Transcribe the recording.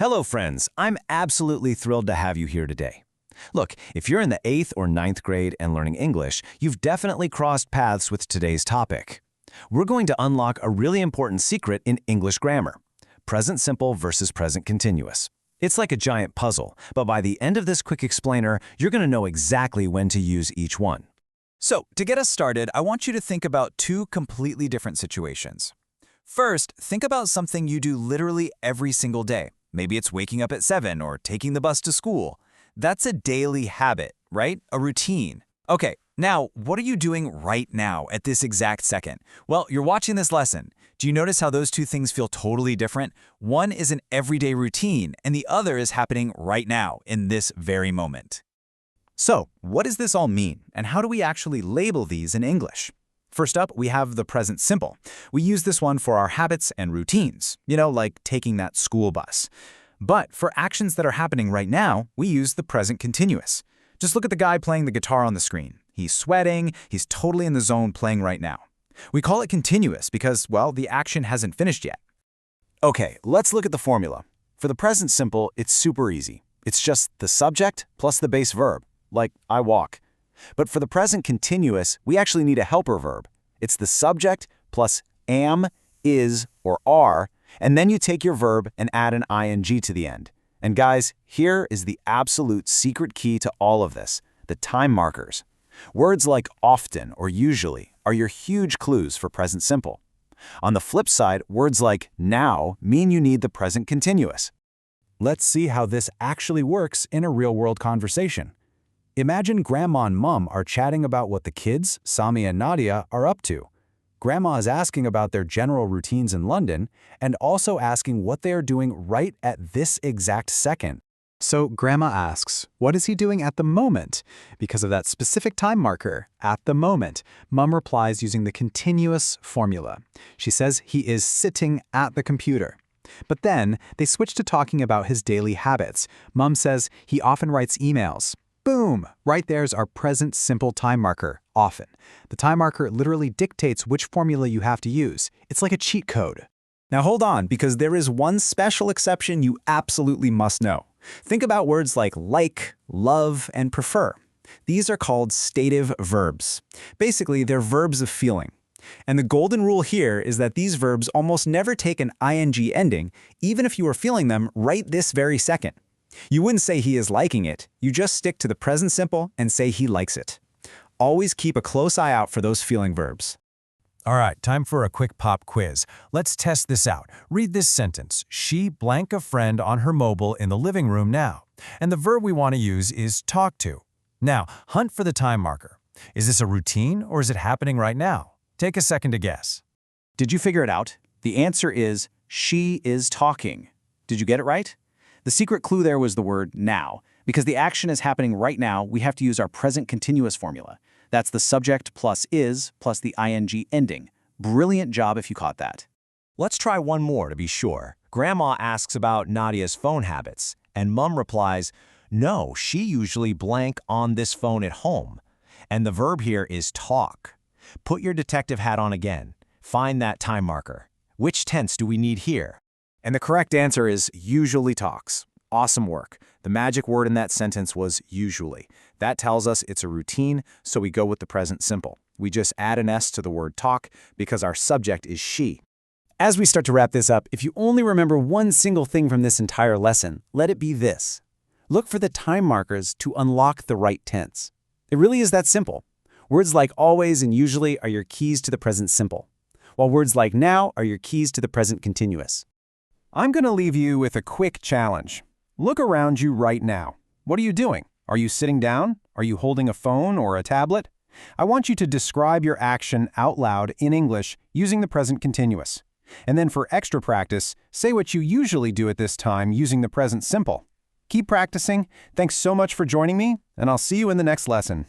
Hello, friends. I'm absolutely thrilled to have you here today. Look, if you're in the 8th or 9th grade and learning English, you've definitely crossed paths with today's topic. We're going to unlock a really important secret in English grammar: present simple versus present continuous. It's like a giant puzzle, but by the end of this quick explainer, you're going to know exactly when to use each one. So, to get us started, I want you to think about two completely different situations. First, think about something you do literally every single day. Maybe it's waking up at 7 or taking the bus to school. That's a daily habit, right? A routine. Okay, now, what are you doing right now at this exact second? Well, you're watching this lesson. Do you notice how those two things feel totally different? One is an everyday routine, and the other is happening right now, in this very moment. So, what does this all mean, and how do we actually label these in English? First up, we have the present simple. We use this one for our habits and routines, like taking that school bus. But for actions that are happening right now, we use the present continuous. Just look at the guy playing the guitar on the screen. He's sweating, he's totally in the zone playing right now. We call it continuous because, well, the action hasn't finished yet. Okay, let's look at the formula. For the present simple, it's super easy. It's just the subject plus the base verb, like I walk. But for the present continuous, we actually need a helper verb. It's the subject plus am, is, or are, and then you take your verb and add an ing to the end. And guys, here is the absolute secret key to all of this: the time markers. Words like often or usually are your huge clues for present simple. On the flip side, words like now mean you need the present continuous. Let's see how this actually works in a real-world conversation. Imagine Grandma and Mom are chatting about what the kids, Sami and Nadia, are up to. Grandma is asking about their general routines in London and also asking what they are doing right at this exact second. So Grandma asks, what is he doing at the moment? Because of that specific time marker, at the moment, Mom replies using the continuous formula. She says he is sitting at the computer. But then they switch to talking about his daily habits. Mom says he often writes emails. Boom! Right there's our present simple time marker, often. The time marker literally dictates which formula you have to use. It's like a cheat code. Now hold on, because there is one special exception you absolutely must know. Think about words like, love, and prefer. These are called stative verbs. Basically, they're verbs of feeling. And the golden rule here is that these verbs almost never take an ing ending, even if you are feeling them right this very second. You wouldn't say he is liking it, you just stick to the present simple and say he likes it. Always keep a close eye out for those feeling verbs. All right, time for a quick pop quiz. Let's test this out. Read this sentence. She blank a friend on her mobile in the living room now. And the verb we want to use is talk to. Now, hunt for the time marker. Is this a routine or is it happening right now? Take a second to guess. Did you figure it out? The answer is she is talking. Did you get it right? The secret clue there was the word now. Because the action is happening right now, we have to use our present continuous formula. That's the subject plus is plus the ing ending. Brilliant job if you caught that. Let's try one more to be sure. Grandma asks about Nadia's phone habits, and Mom replies, no, she usually blank on this phone at home. And the verb here is talk. Put your detective hat on again. Find that time marker. Which tense do we need here? And the correct answer is usually talks. Awesome work. The magic word in that sentence was usually. That tells us it's a routine, so we go with the present simple. We just add an S to the word talk because our subject is she. As we start to wrap this up, if you only remember one single thing from this entire lesson, let it be this: look for the time markers to unlock the right tense. It really is that simple. Words like always and usually are your keys to the present simple, while words like now are your keys to the present continuous. I'm going to leave you with a quick challenge. Look around you right now. What are you doing? Are you sitting down? Are you holding a phone or a tablet? I want you to describe your action out loud in English using the present continuous. And then for extra practice, say what you usually do at this time using the present simple. Keep practicing. Thanks so much for joining me, and I'll see you in the next lesson.